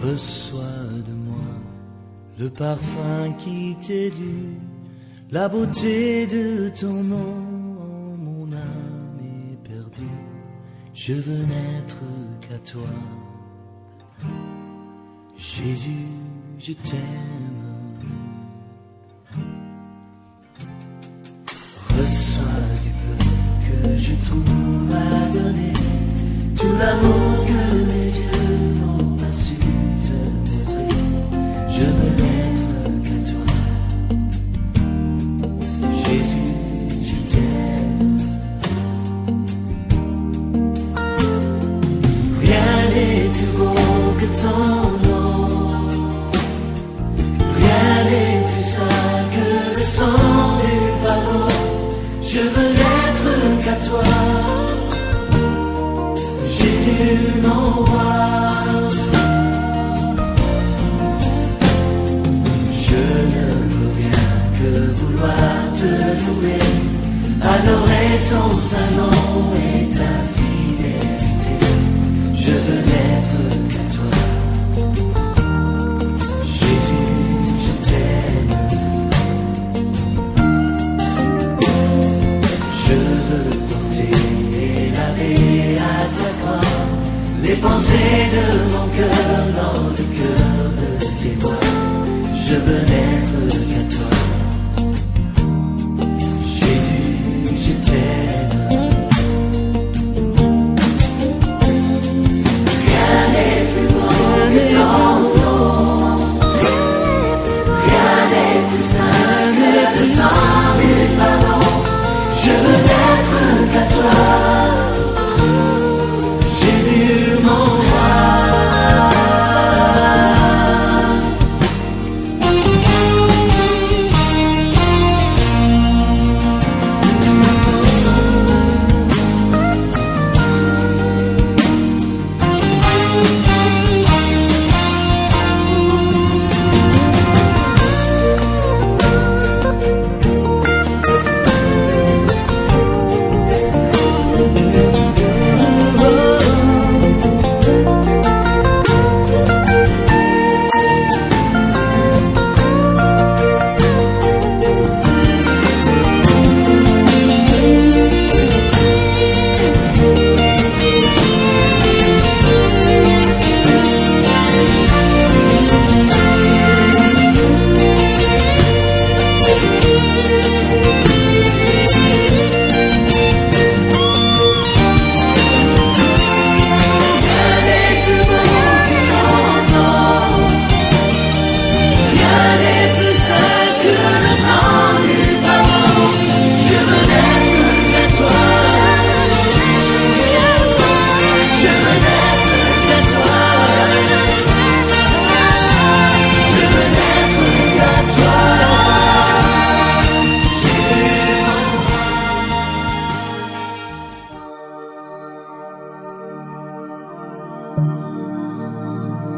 Reçois de moi le parfum qui t'est dû, la beauté de ton nom, oh, mon âme est perdue. Je veux n'être qu'à toi, Jésus, je t'aime. Reçois du peu que je trouve à donner, tout l'amour que mes yeux n'ont pas su te montrer. Je veux n'être qu'à toi, Jésus, je t'aime. Rien n'est plus beau que ton nom, rien n'est plus saint que le sang du pardon. Je veux n'être qu'à toi, Jésus mon roi. Je ne veux rien que vouloir te louer, adorer ton saint nom et ta fidélité. Je veux n'être qu'à toi, Jésus, je t'aime. Je veux porter et laver à ta croix les pensées de mon cœur dans le cœur de tes voix. Je veux n'être qu'à toi, Jésus, je t'aime. Rien n'est plus beau que ton nom, rien n'est plus saint que le sang du pardon. Je veux n'être qu'à toi, Jésus mon roi.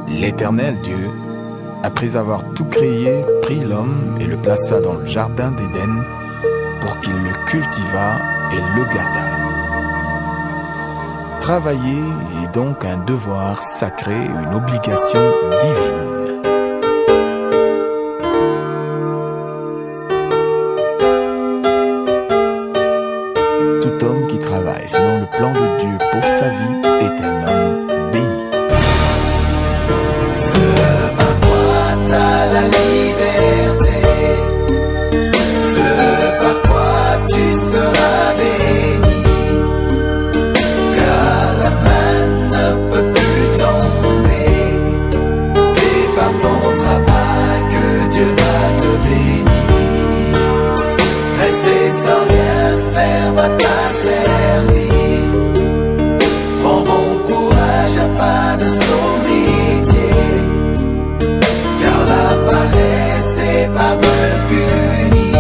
L'Éternel Dieu, après avoir tout créé, prit l'homme et le plaça dans le jardin d'Éden pour qu'il le cultivât et le gardât. Travailler est donc un devoir sacré, une obligation divine. Tout homme qui travaille selon le plan de Dieu pour sa vie est un homme béni. Ce par quoi t'as la liberté, ce par quoi tu seras béni, car la main ne peut plus tomber. C'est par ton travail que Dieu va te bénir. Rester sans rien faire va t'asservir. Prends bon courage à pas de son métier, car la paresse est par Dieu punie.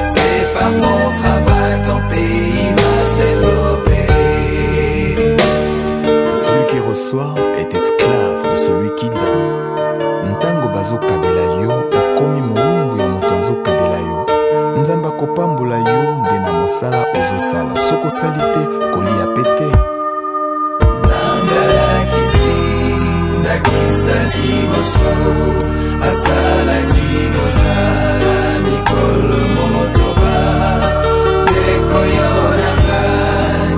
C'est par ton travail ton pays va se développer. Celui qui reçoit est esclave de celui qui donne. Ntango bazokabela yo okomi moumbu ya moto azokabela yo. Nzambe akopambola yo nde na mosala ozosala. Soko sali te kolia pete. Nzambe alakisi liboso asalaki mosala mikolo motoba tekoyonanga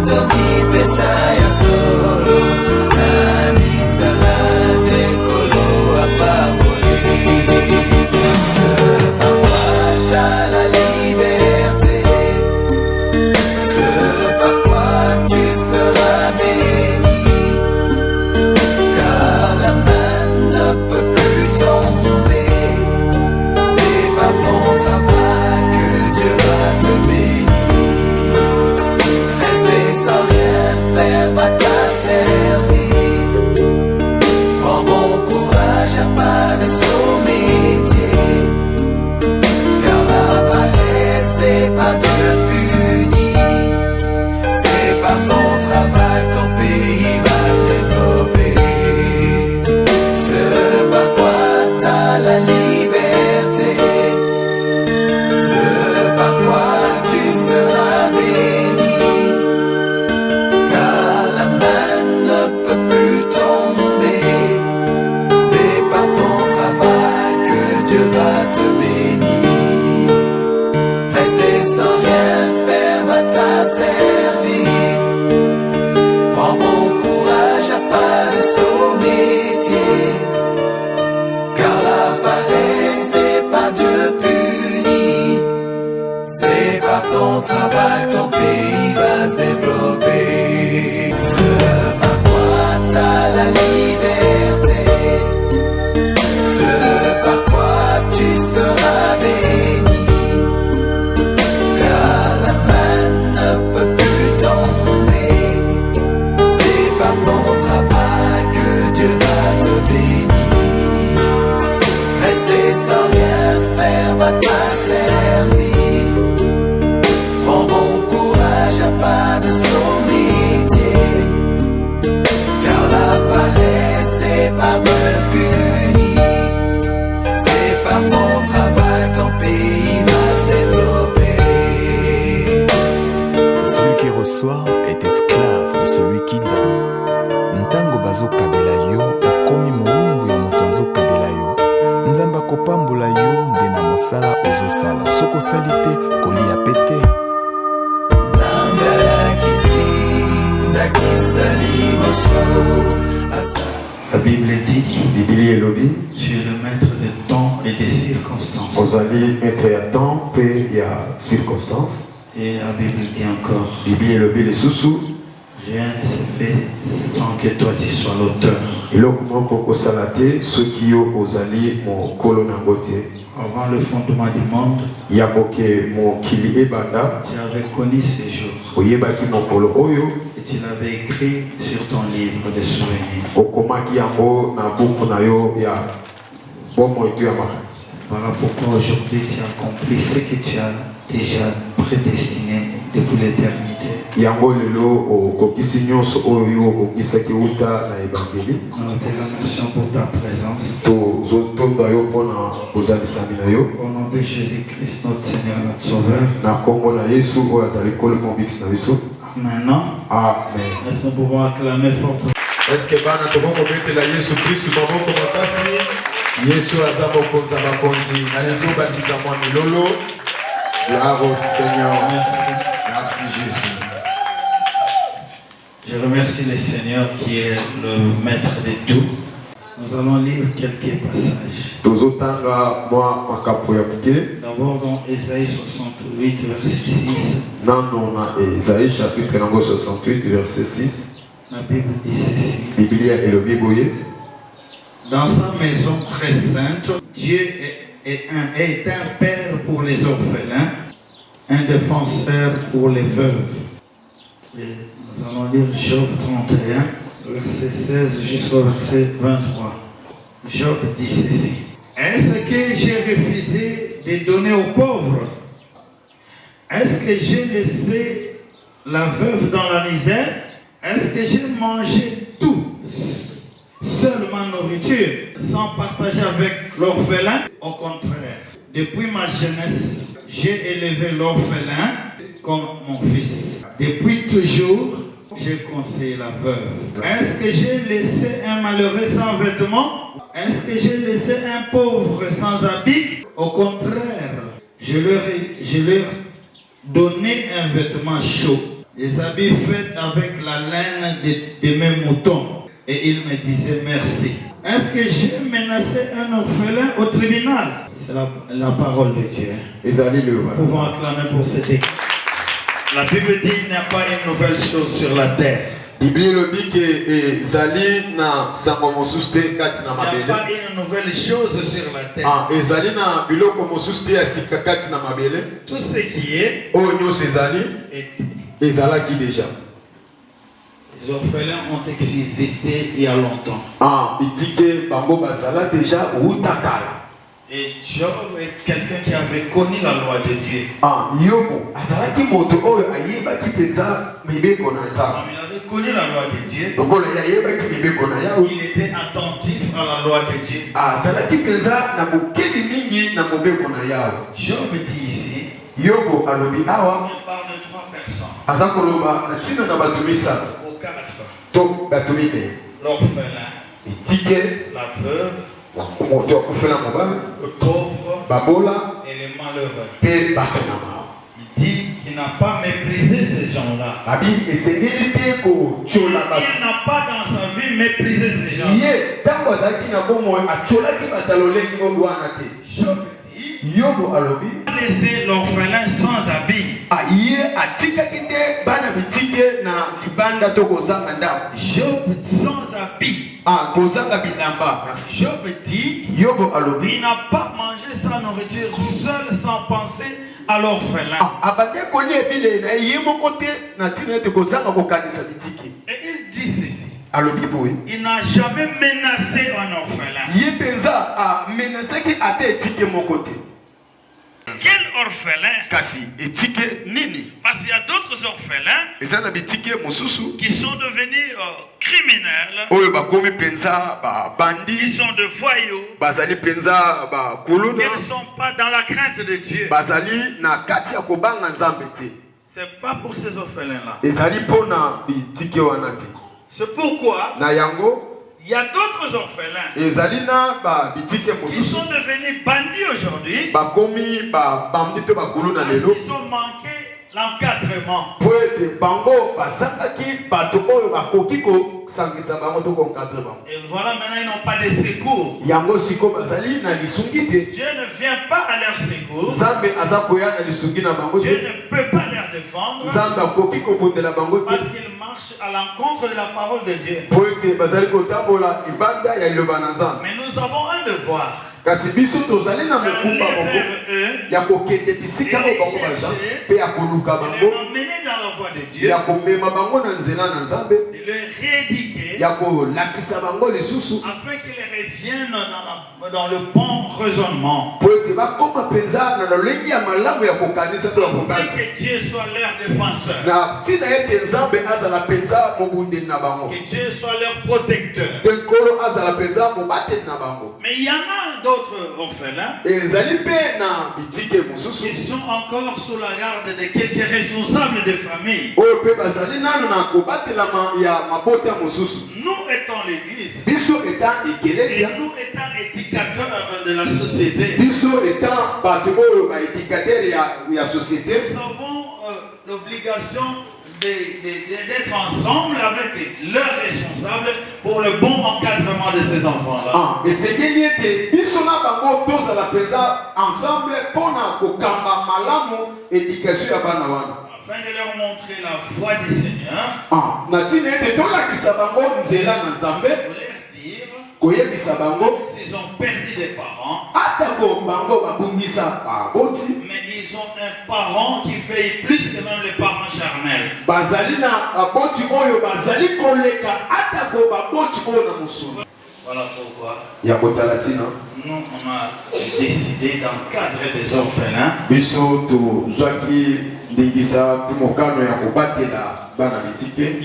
tomipesa ya solo na misala tekolo apamoli ce par quoi t'as la liberté, ce par quoi tu seras béni, car la main ne peut plus tomber, c'est par ton travail que Dieu va te bénir. Rester sans rien faire va t'asservir. Prends bon courage, y'a pas de saut métier, car la paresse c'est pas Dieu punit, c'est par ton travail ton pays va se développer. Ce par quoi t'as la liberté, ce par quoi tu seras béni, car la main ne peut plus tomber, c'est par ton travail que Dieu va te bénir. Rester sans rien faire va t'asservir. Prends bon courage, y'a pas de saut métier, car la paresse c'est pas Dieu punit, c'est par ton travail que ton pays va se développer. Ce par quoi t'as la liberté, ce par quoi tu seras béni, car la main ne peut plus tomber, c'est par ton travail que Dieu va te bénir. Rester sans rien faire va t'asservir. Prends bon courage, y'a pas de saut métier, car la paresse c'est pas Dieu punit, c'est par ton travail ton pays va se développer. Celui qui reçoit est esclave de celui qui donne. Ntango bazokabela yo okomi moumbu ya moto azokabela yo. Nzambe akopambola yo nde na mosala ozosala. Soko osali te kolia pete. Nzambe alakisi ndakisa liboso asa. La Bible dit, Biblia elobi tu es le maître des temps et des circonstances. ozali maître ya temps mpe ya circonstance. Et la Bible dit encore, Biblia elobi lisusu rien ne se fait sans que toi tu sois l'auteur. eloko moko kosala te soki yo ozali mokolo nango te. Avant le fondement du monde, ya moke mokili ebanda tu avais connu ces jours oyebaki mokolo oyo et tu l'avais écrit sur ton livre de souvenirs. okomaki yango na buku na yo ya bomoi to ya makasi. Voilà pourquoi aujourd'hui tu accomplis ce que tu as déjà prédestiné depuis l'éternité. yango lelo okokisi nyonso oyo okokisaki wuta na ebangeli. Nous te remercions pour ta présence. tozotonda yo mpona kozalisami na yo Au nom de Jésus-Christ, notre Seigneur, notre Sauveur. na nkombo na yesu oyo azali kolo mobikisi na biso. Maintenant, amen. est-ce que nous pouvons acclamer fortement? eske bana tokokobetela yesu kristu maboko makasi. yesu aza mokonzi ya bakonzi nalingi obakisa mwa milolo. gloire au seigneur. Merci. merci jésus. Je remercie le Seigneur qui est le maître de tout. Nous allons lire quelques passages. tozotanga mwa makapo ya mike D'abord dans Ésaïe 68, verset 6. nano na esaïe chapitre nango 68 verset 6. La Bible dit ceci. biblia elobi boye Dans sa maison très sainte, Dieu est un père pour les orphelins, un défenseur pour les veuves. Et nous allons lire Job 31, verset 16 jusqu'au verset 23. Job dit ceci. Est-ce que j'ai refusé de donner aux pauvres? Est-ce que j'ai laissé la veuve dans la misère? Est-ce que j'ai mangé tout, seul ma nourriture, sans partager avec l'orphelin? Au contraire, depuis ma jeunesse, j'ai élevé l'orphelin comme mon fils. Depuis toujours, j'ai conseillé la veuve? Est-ce que j'ai laissé un malheureux sans vêtements? Est-ce que j'ai laissé un pauvre sans habit? Au contraire, je leur donné un vêtement chaud, des habits faits avec la laine de mes moutons. Et il me disait merci. Est-ce que j'ai menacé un orphelin au tribunal? C'est la parole de Dieu. Nous pouvons acclamer pour cette équipe. La Bible dit qu'il n'y a pas une nouvelle chose sur la terre. Il n'y a pas une nouvelle chose sur la terre. Tout ce qui est déjà. Les orphelins ont existé il y a longtemps. Et Job est quelqu'un qui avait connu la loi de Dieu. Il avait connu la loi de Dieu. Il était attentif à la loi de Dieu. Job dit ici, il parle de 3 personnes. Ou 4. L'orphelin, la veuve, le pauvre et les malheureux. Il dit qu'il n'a pas méprisé ces gens-là. Il n'a pas dans sa vie méprisé ces gens-là. Job dit, laisser l'orphelin sans habit. Job sans habit. Job dit, il n'a pas mangé sa nourriture seul sans penser à l'orphelin. Et il dit ceci. Il n'a jamais menacé un orphelin. Quel orphelin? Parce qu'il y a d'autres orphelins qui sont devenus criminels. Ils sont de voyous. Ils ne sont pas dans la crainte de Dieu. C'est pas pour ces orphelins-là. C'est pourquoi il y a d'autres orphelins. Ils sont devenus bandits aujourd'hui. Ils ont manqué l'encadrement. Et voilà, maintenant ils n'ont pas de secours. Dieu ne vient pas à leur secours. Dieu ne peut pas leur défendre. Parce qu'ils marchent à l'encontre de la parole de Dieu. Mais nous avons un devoir. D'aller vers eux, et les chercher, et les emmener dans la voie de Dieu, de les rééduquer, afin qu'ils reviennent dans le bon raisonnement, afin que Dieu soit leur défenseur, que Dieu soit leur protecteur. Mais il y en a d'autres orphelins qui sont encore sous la garde de quelques responsables de famille. Nous étant l'église, et nous étant éducateurs de la société, nous avons l'obligation d'être ensemble avec leurs responsables pour le bon encadrement de ces enfants-là. Afin de leur montrer la foi du Seigneur, pour leur dire, s'ils ont perdu des parents, mais ils ont un parent qui fait plus que même les parents charnels. Voilà pourquoi nous on a décidé d'encadrer des orphelins. Ils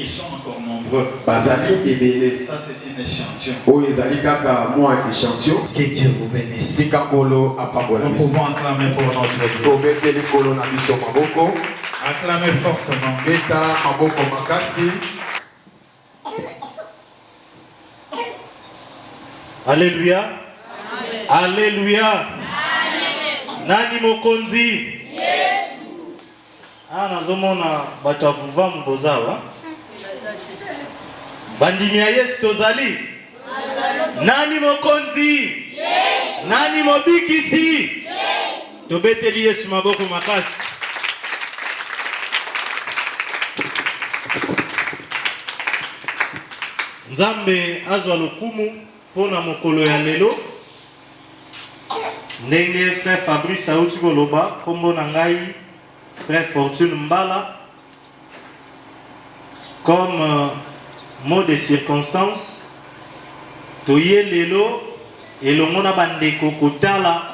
sont encore nombreux. Ça c'est un échantillon. Que Dieu vous bénisse. Nous pouvons acclamer pour notre Dieu. Acclamez fortement. Alléluia. Alléluia. Nani mokonzi? Nazomona bato avuva mbozawa. Bandimi ya Yesu tozali. Nani mokonzi? Nani mobikisi? Tobeteli Yesu maboko makasi. Nzambe azwa lokumu pona mokolo ya lelo. Ndenge frère Fabrice auti koloba kombo na ngai frère Fortune Mbala. Comme mot de circonstance, toye lelo elongo na bandeko kotala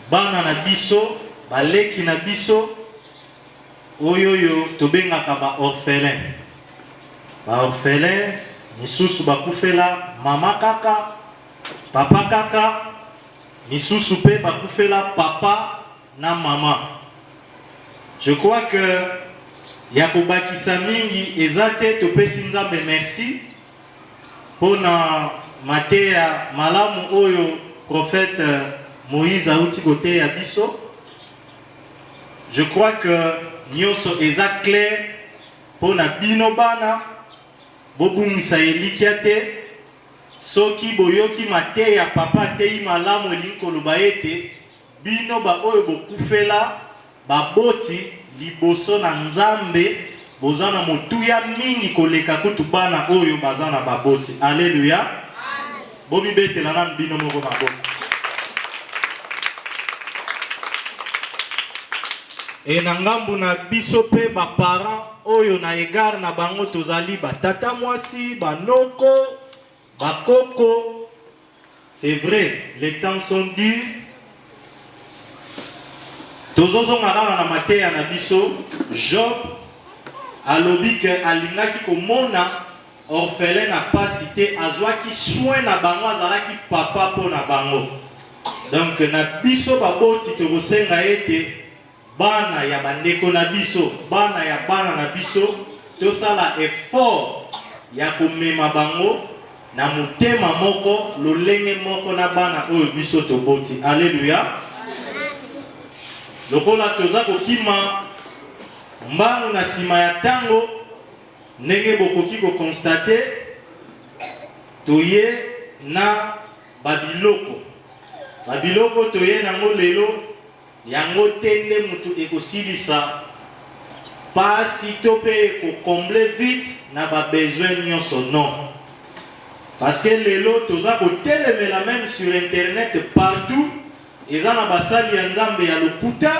bana na biso baleki na biso oyoyo tobengaka ba orphelin. Ba orphelin misusu bakufela mama kaka, papa kaka, misusu pe bakufela papa na mama. Je crois que yakobakisa mingi ezate topesi Nzambe merci pona mateya malamu oyo prophète Moïse auti kote ya biso. Je crois que nyonso eza clair pona bino bana bobungisa elikia te. Soki boyoki mateya papa te malamu elinkoloba ete bino ba oyo bokufela baboti liboso na Nzambe bozana motuya mingi koleka kutu bana oyo bazana baboti. Alléluia. Bomi betela na bino moko maboko. E na ngambu na biso pe ba parents oyo na égard na bango tozali ba tata mwasi, ba noko, ba koko. C'est vrai, les temps sont durs. Tozozo ngara na mateya na biso Job alobi ke alingaki komona orphelin na pasi te azwaki soin na bango azalaki papa po na bango. Donc na biso baboti tokosenga ete bana ya bandeko na biso, bana ya bana na biso tosala effort ya komema bango na motema moko lolenge moko na bana oyo biso toboti. Alléluia. Lokola toza kokima mbangu na sima ya tango ndenge bokoki ko constate toye na babiloko. Babiloko toye nango lelo yango tende mutu ekosilisa pasi to pe ko combler vite na ba besoin nyonso non. Parce que lelo toza ko telemela même sur internet partout. Ezana basali ya Nzambe ya lokuta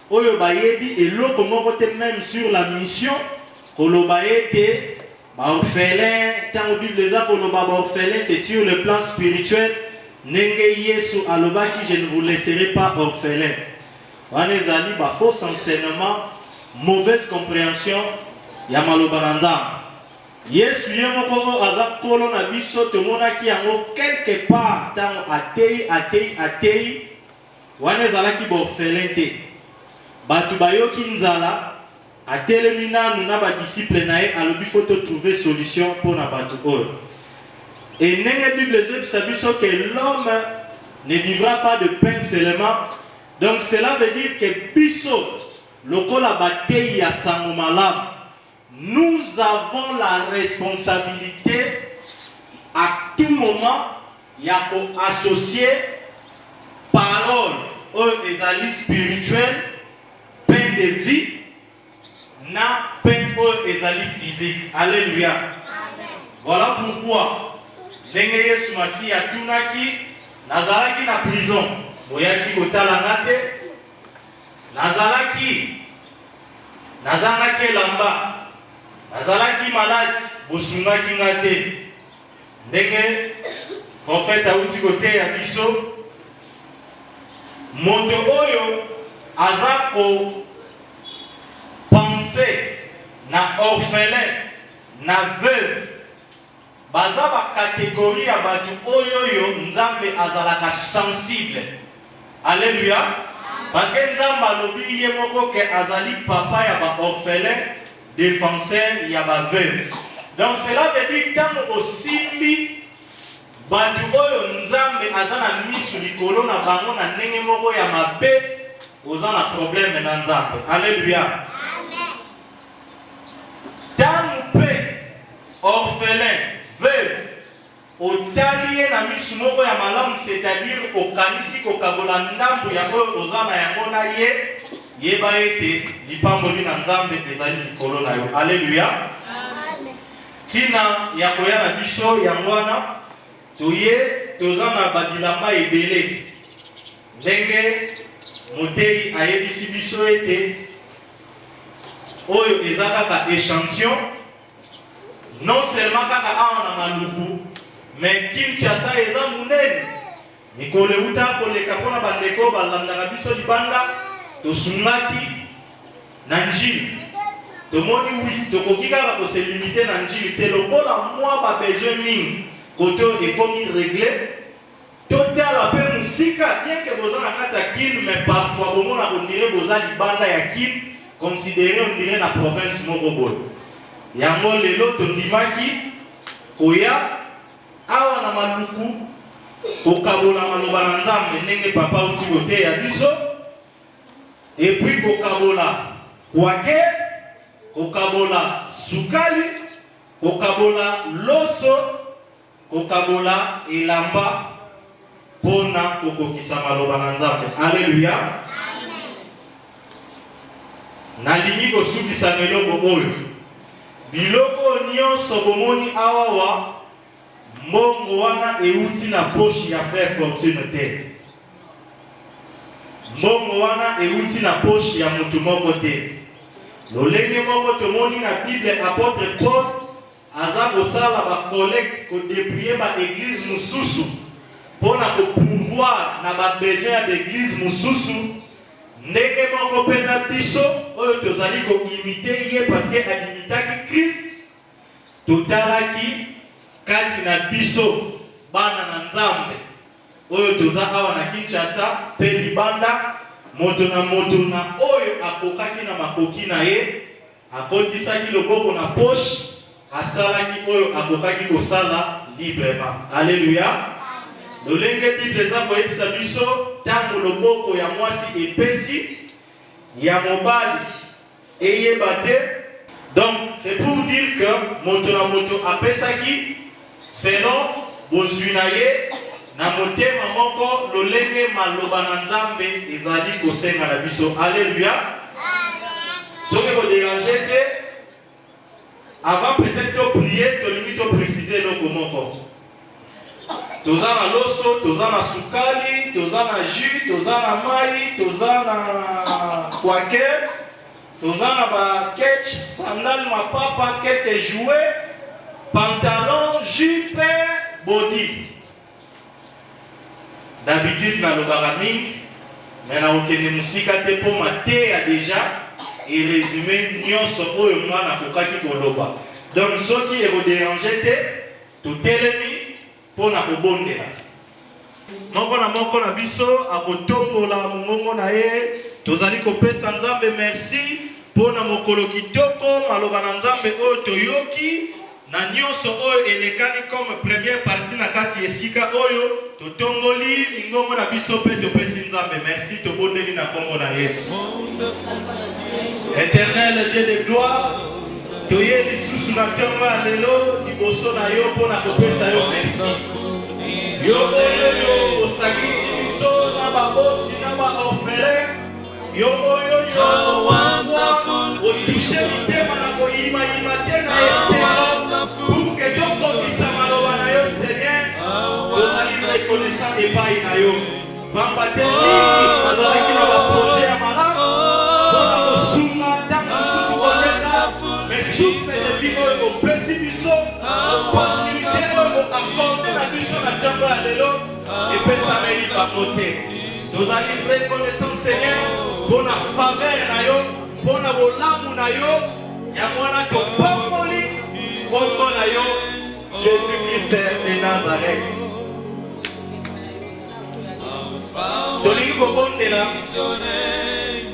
oyo bayebi eloko moko te même sur la mission koloba ete ba orphelin tango Bible eza koloba ba orphelin c'est sur le plan spirituel nenge Yesu alobaki je ne vous laisserai pas orphelin. Wana ezali ba faux enseignement, mauvaise compréhension ya maloba na Nzambe. Yesu ye moko aza kolo na biso tomonaki yango quelque part tango atei wana ezalaki ba orphelin te. Batu bayoki nzala atelemi nanu na ba disciple na ye alobi faut trouver solution pour na batu oyo. Et nenge Bible ezobisa biso que l'homme ne vivra pas de pain seulement. Donc cela veut dire que biso lokola batei ya sango malamu, nous avons la responsabilité à tout moment ya ko associer parole oyo ezali spirituel, pain de vie na pain oyo ezali physique. Alléluia. Amen. Voilà pourquoi ndenge Yesu Masi atunaki nazalaki na prison boyaki kotala ngate nazalaki elamba nazalaki malade bosungaki ngate ndenge prophète auti kote ya biso moto oyo aza ko penser na orphelin na veuve baza ba catégorie ya batu oyo Nzambe azalaka sensible. Alléluia. Parce que Nzambe alobi ye moko ke azali papa ya ba orphelin, défenseur ya ba veuve. Donc cela veut dire quand osimbi Bantu oyo nzambe azana misu likolo na bango na ndenge moko ya mabe oza na problème na nzambe. Alléluia. Amen. Tangu pe orphelin, veuve, otalié na misu moko ya malamu, c'est-à-dire okanisi kokabola ndambo ya oyo oza na yango na ye, yeba ete lipamboli na nzambe ezali likolo na yo. Alléluia. Amen. Tina ya koya na biso ya mwana toye toza na babilamba ebele ndenge motei ayebisi biso ete oyo eza kaka échantillon, non seulement kaka awa na maluku, mais Kinshasa eza munene mikolo euta koleka mpona bandeko balandaka biso libanda tosungaki na njili. Tomoni wi tokoki kaka koselimite na njili te lokola mwa babesoin mingi kote ekomi réglé. Totala pe musika bien que boza na kati ya kine, mais parfois bomona ondire boza libanda ya kine, considéré ondire na province moko boye. Yango lelo tondimaki koya awa na maluku kokabola maloba na nzambe ndenge papa uti kote ya biso, et puis kokabola kwake, kokabola sukali, kokabola loso, kokabola elamba pona kokokisa maloba na nzambe. Alléluia. Amen. Nalingi kosukisa eloko oyo biloko nyonso bomoni awawa mbongo wana euti na poche ya frère Fortune te. Mbongo wana euti na poche ya mutu moko te. Lolenge moko tomoni na Bible apôtre Paul aza kosala ba collecte ko dépouiller ba église mususu pona ko pouvoir na ba besoin ya église mususu. Ndenge moko pe na biso oyo tozali ko imiter ye parce que alimitaki Christ, totalaki kati na biso bana na nzambe oyo toza awa na Kinshasa pe libanda, moto na oyo akokaki na makoki na ye akotisaki loboko na poche, asalaki oyo akokaki kosala librement. Alléluia. Lolenge Bible eza koyebisa biso tango loboko ya mwasi epesi ya mobali eyeba te. Donc c'est pour dire que moto na moto apesaki selon bozwi na ye na motema moko lolenge maloba na nzambe ezali kosenga na biso. Alléluia. Soki kodéranger te, avant peut-être to prier, tolingi to préciser eloko moko. Toza na loso, toza na sukali, toza na jus, toza na mai, toza na kwake, toza na ba ketch, sandal mapapa, kete jouet, pantalon, jupe, body. D'habitude na lobaka mingi, mais na okende musika te po mate ya déjà et résumé nyonso oyo mwana kokaki koloba. Donc soki ekodéranger te, totelemi pona kobondela. Moko na biso akotombola mongongo na ye, tozali kopesa nzambe merci pona mokolo kitoko maloba na nzambe oyo toyoki na nyonso oyo elekani comme première partie na kati esika oyo totongoli lingongo na biso pe topesi nzambe merci, tobondeli na kombo na Yesu. Éternel Dieu de gloire, toye lisusu na ntongo ya lelo liboso na yo mpona kopesa yo merci. Yo oyo osakisi biso na baboti na baorphelin, yo oyo otushe mitema na koyimayima te na eselo pour que tokokisa maloba na yo Seigneur, tozali reconnaissant epai na yo pamba te mingi bazalaki na baprojet ya malamu mpona kosunga ntango mosusu koleka, mais souffle de vie oyo opesi biso opportunité oyo akorde na biso na ntango ya lelo epesameli bango te. Tozali reconnaissant Seigneur mpona faveur na yo, mpona bolamu na yo, yango wana topamboli kombo na yo Jésus-Christ de Nazareth. Tolingi kobondela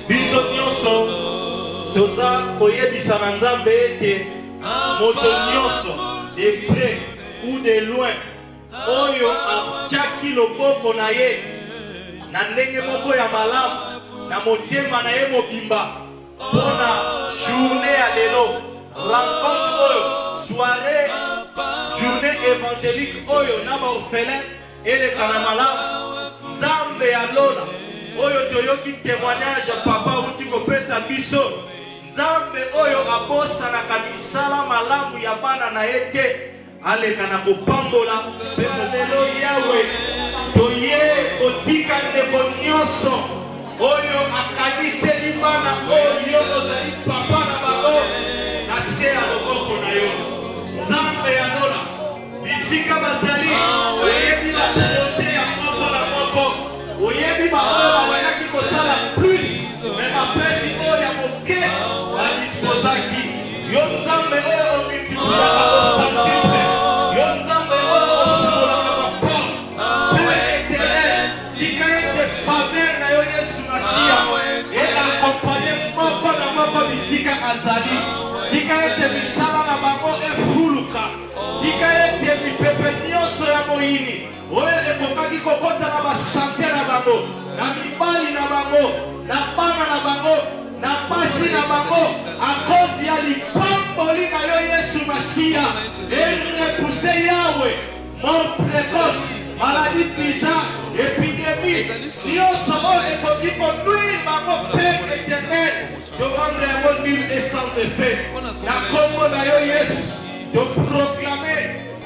biso nyonso toza koyebisa na nzambe ete moto nyonso de près ou de loin oyo atiaki loboko na ye na ndenge moko ya malamu na motema na ye mobimba mpona journée ya lelo rencontre oyo soirée journée évangélique oyo na baorphelin eleka na malamu nzambe ya lola oyo toyoki témoignage papa uti kopesa biso nzambe oyo abosanaka misala malamu ya bana na ye te aleka na kopambola mpe lelo yawe toye kotika ndeko nyonso oyo akaniseli bana oyo ozali papa na bango na se ya loboko na yo nzambe ya lola bisika bazali oyebi na proje ya moko na moko oyebi bango balinaki kosala plus me mapesi oyo ya moke badisposaki yo nzambe oyo omultiplikaka osantime yo nzambe oyo osungolaka baporte mpe eterel tika ete faveur na yo yesu masiya elakompanye moko na moko bisika azali tika ete misala na bango efuluka tika ete mipepe nyonso ya moyini oyo ekokaki kokota na basante na bango na mibali na bango na bana na bango na pasi na bango akozi ya lipamboli na yo yesu masiya erepuse yawe mort précoce maladie bizarre épidémie nyonso oyo ekoki konuire bango pere éternel torendre yango nul et sans effet na kombo na yo yesu toproclame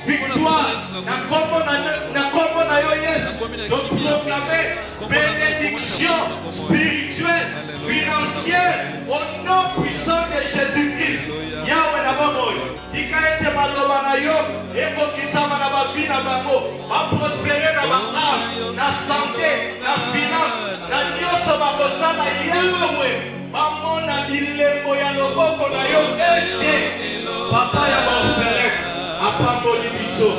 victoire na kombo na yo yesu toproclame bénédiction spirituelle financière au nom puissant de Jésus-Christ yawe na bomoyo tika ete maloba na yo ekokisama na babi na bango baprospere na baart na santé na finance na nyonso bakosala yawe bamona bilembo ya loboko na yo ete papa ya baorphelin apamboli biso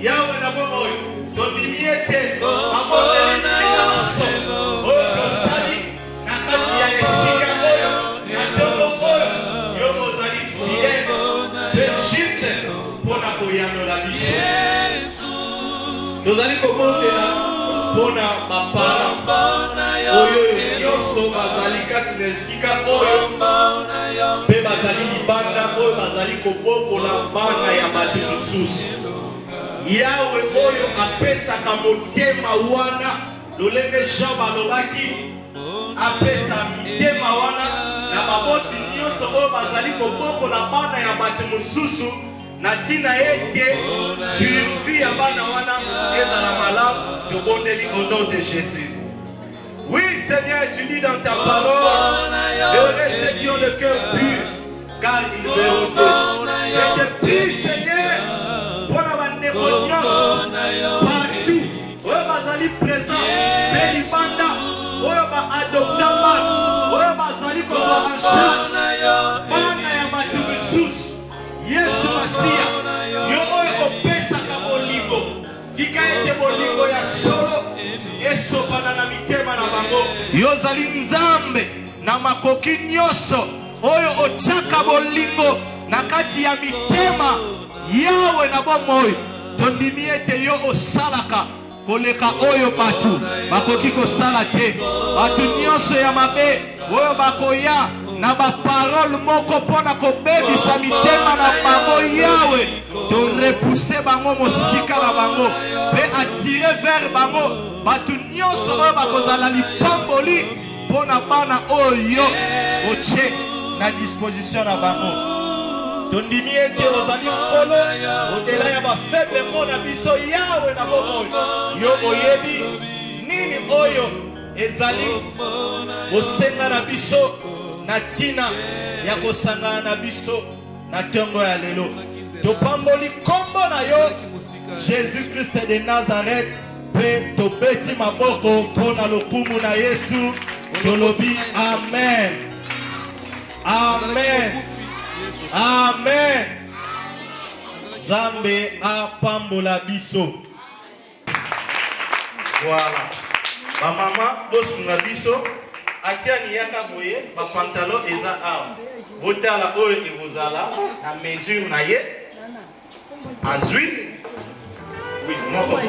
yawe na bomoyo tondimi ete bamondeli nyonso oyo tosali na kati ya esika oyo na ntongo oyo yo mozali fiel mpe juste mpona koyanola biso tozali kobondela mpona bapara oyo nyonso bazali kati na esika oyo mpe bazali libanda oyo bazali kobokola bana ya bato mosusu yawe oyo apesaka motema wana lolenge jean balobaki apesa mitema wana na baboti nyonso oyo bazali kobokola bana ya bato mosusu na ntina ete survie ya bana wana ezala malamu tobondeli au nom de Jésus. Oui Seigneur, tu dis dans ta parole, heureux ceux qui ont le cœur pur car ils verront Dieu. Je te prie Seigneur pour la bandeko nyonso partout oyo bazali présent mpe libanda oyo baadopta bana oyo bazali kozwa en charge bana ya bato misusu yesu masiya yo oyo opesaka bolingo tika ete bolingo ya solo esopana na mitema na bango yo ozali nzambe na makoki nyonso oyo otiaka bolingo na kati ya mitema yawe na bomoi tondimi ete yo osalaka koleka oyo bato bakoki kosala te bato nyonso ya mabe oyo bakoya na baparole moko mpona kobebisa mitema na bango yawe torepuse bango mosika na bango mpe atire vers bango bato nyonso oyo bakozala lipamboli mpona bana oyo otie na disposition na bango tondimi ete ozali nkolo odela ya bafaible mo na biso yawe na bomoi yo oyebi nini oyo ezali kosenga na biso na ntina ya kosangana na biso na ntongo ya lelo topamboli kombo na yo Jésus Christ de Nazareth mpe tobeti maboko mpona lokumu na Yesu tolobi amen amen amen Nzambe apambola biso voilà bamama bosunga biso atiani yaka boye bapantalon eza awa botala oyo ekozala na mesure na ye azwi Oui, moi,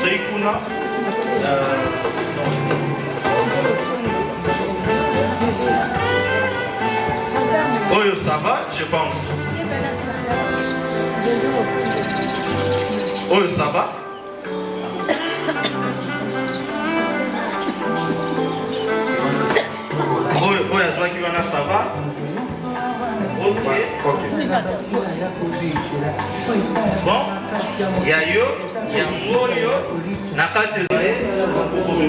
c'est Ikuna. Oyo, ça va, je pense. Oyo, ça va. Oyo, je vois qu'il va ça va. Ok. Bon, il y a yo, il y a Moyo, Nakate Zae,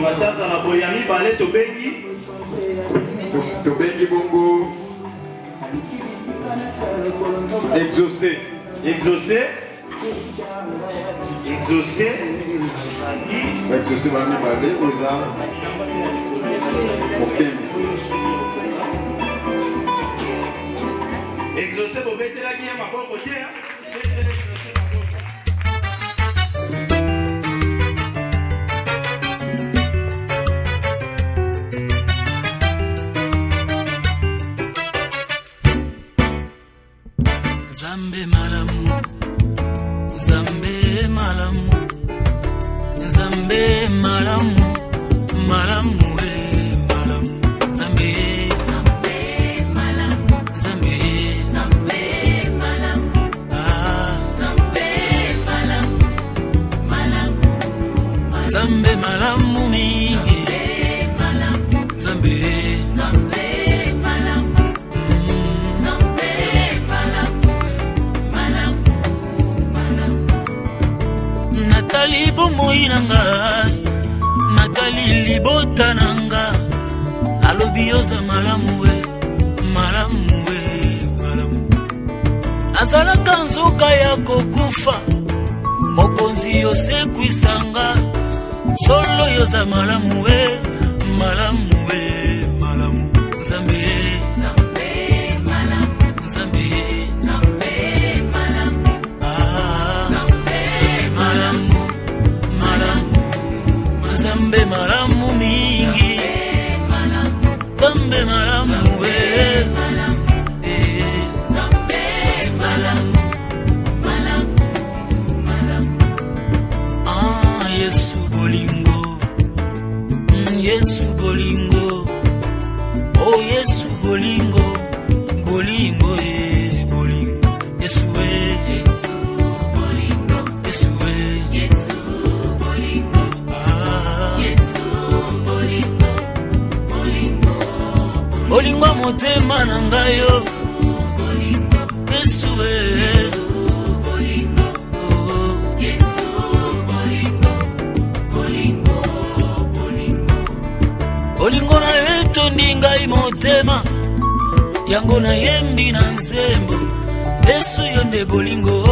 Mataza na Boyami, Balé Tobengi. Tobengi Bongo. Exaucé. Exaucé. Exaucé. Exaucé, Mami Balé, Oza. Ok. Exaucé, vous mettez la guillaume à bon côté. Zambe malamu, Zambe malamu, Zambe malamu, malamu malamu, Zambe, Zambe malamu, Zambe, Zambe malamu, Zambe malamu, malamu, Zambe malamu mingi, malamu, Zambe, Zambe malamu, Zambe malamu, malamu, malamu. Natali bomoi nanga, Natali libota nanga, alobi yoza malamu we, malamu we, malamu. Azalaka nzoka ya kokufa, mokonzi yose kwisanga, solo yoza malamu we, malamu we, malamu. Zambe, Zambe malamu, Zambe, Zambe malamu, Zambe malamu, malamu, Zambe malamu mingi, Zambe malamu we, Zambe malamu, malamu, malamu. Yesu bolingo, Yesu bolingo, oh Yesu bolingo, bolingo bolingo, Yesu Yesu bolingo, Yesu Yesu bolingo, Yesu bolingo, bolingo, bolingo motema nangayo, bolingo, Yesu bolingo, Yesu bolingo, bolingo, bolingo. Bolingo na yeto ndingai motema, yango na yembi na nzembo, Yesu yonde bolingo,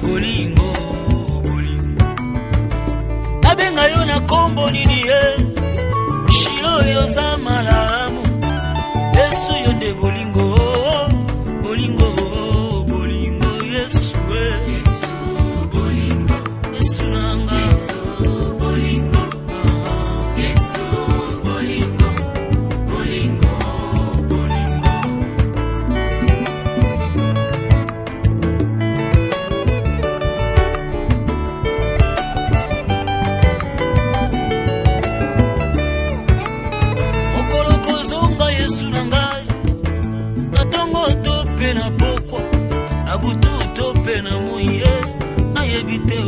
bolingo, bolingo. Abenga yo na kombo nini Shilo yoza malamu, Yesu yonde bolingo, bolingo, bolingo, Yesu Yesu bolingo, Yesu nanga, Yesu bolingo, Yesu bolingo, bolingo, bolingo. Mokolo kozonga Yesu nangai, natongo tope na pokwa, abutu tope na moye, nayebite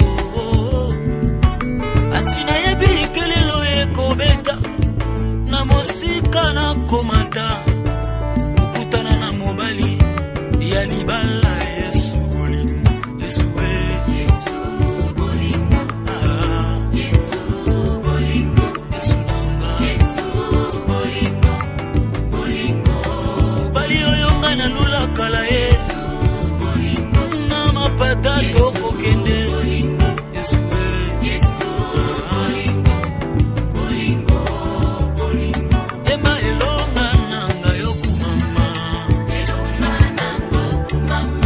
asina yebi kelelo ekobeta, na mosika na komata, ukutana na mobali ya libala, Yesu bolingo, Yesu Yesu bolingo, Yesu bolingo, Yesu nanga, Yesu bolingo, bolingo, bali oyonga na lula kala Yesu bolingo, na mapata toko kende, Yesu Yesu bolingo, bolingo, bolingo. Ema elonga nanga yokumama, elonga nanga yokumama.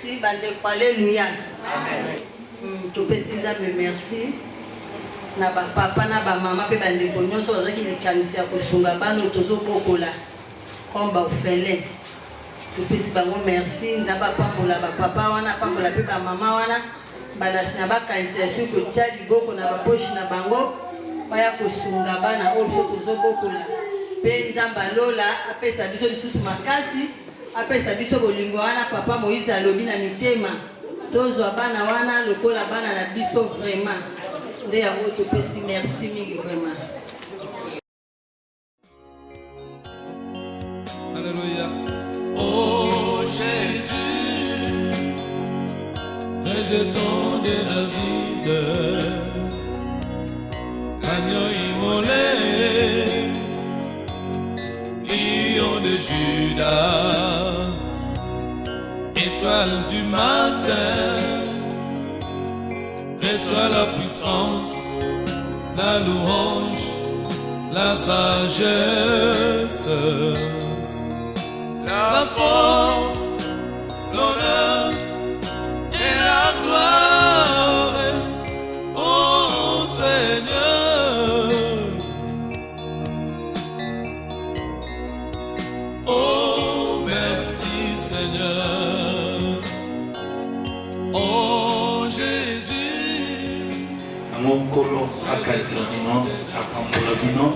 merci bandeko alleluya topesi nzambe merci na bapapa na bamama mpe bandeko nyonso bazalaki likanisi ya kosunga bano tozobokola comme baofele topesi bango merci nzambe apambola bapapa wana apambola mpe bamama wana balasi na bakanisi ya soki kotia liboko na baposhi na bango baya kosunga bana oyo biso tozobokola mpe nzambe alola apesa biso lisusu makasi apesa biso bolingo wana papa Moïse alobi na mitema tozwa bana wana lokola bana na biso vraiment nde yango topesi merci mingi vraiment. Alléluia. Oh Jésus, rejeton de la vie, agneau immolé, lion de Judas, étoile du matin, reçois la puissance, la louange, la sagesse, la force, l'honneur et la gloire, ô Seigneur. Oh, merci Seigneur. Oh Jésus. Amokolo akati bino apambola bino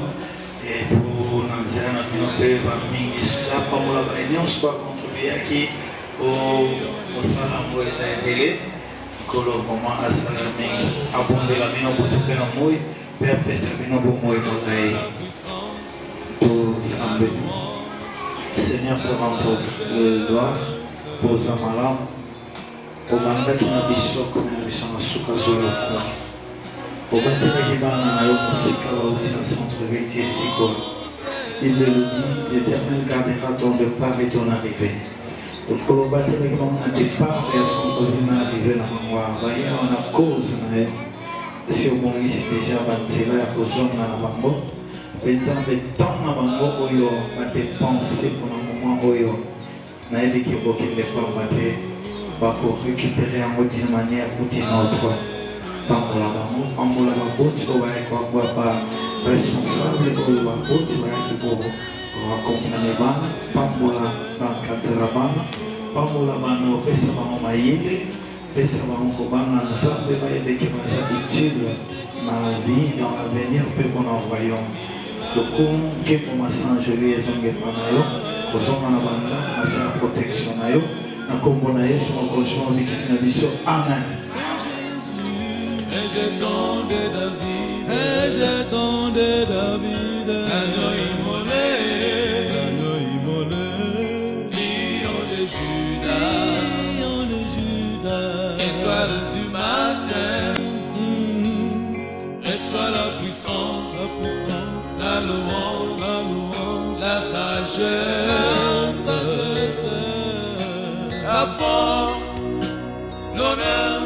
et pour nanzela na bino pe ba mingi susa apambola ba nyonso bakontribue aki mosala ngo etaendele kolo vraiment asala mingi abondela bino butupe na moi pe apesa bino bomoi motai tosambe Seigneur pour rendre le gloire pour Zamalam obandaki na biso komi na biso na suka zolokwa obatelaki bana na yo mosika bauti na centre-ville ti esika il le dit l'Éternel gardera ton départ et ton arrivée okolo obatelaki bango na départ ya centre-ville na arrivée na bango baya na cause na ye esi obongisi déjà banzela ya kozonga na bango mpe nzambe ntango na bango oyo badepense mpona moment oyo nayebiki bokende pamba te bakorécupere yango d'une manière ou d'une autre pambola bango pambola baboti oyo bayaki bakwa ba responsable oyo baboti bayaki koakompagne bana pambola bankadra bana pambola bana opesa bango mayele pesa bango kobanga nzambe bayebeki baza utile na vie dans l'avenir mpe mpona royaume lokonge masangeli ezongepa na yo kozonga na banda asa ya protection na yo na kombo na yesu mokonzi mobikisi na biso amen. Rejeton de David, agneau immolé, lion de Judas, étoile du matin, reçois la puissance, la louange, la sagesse, la force, l'honneur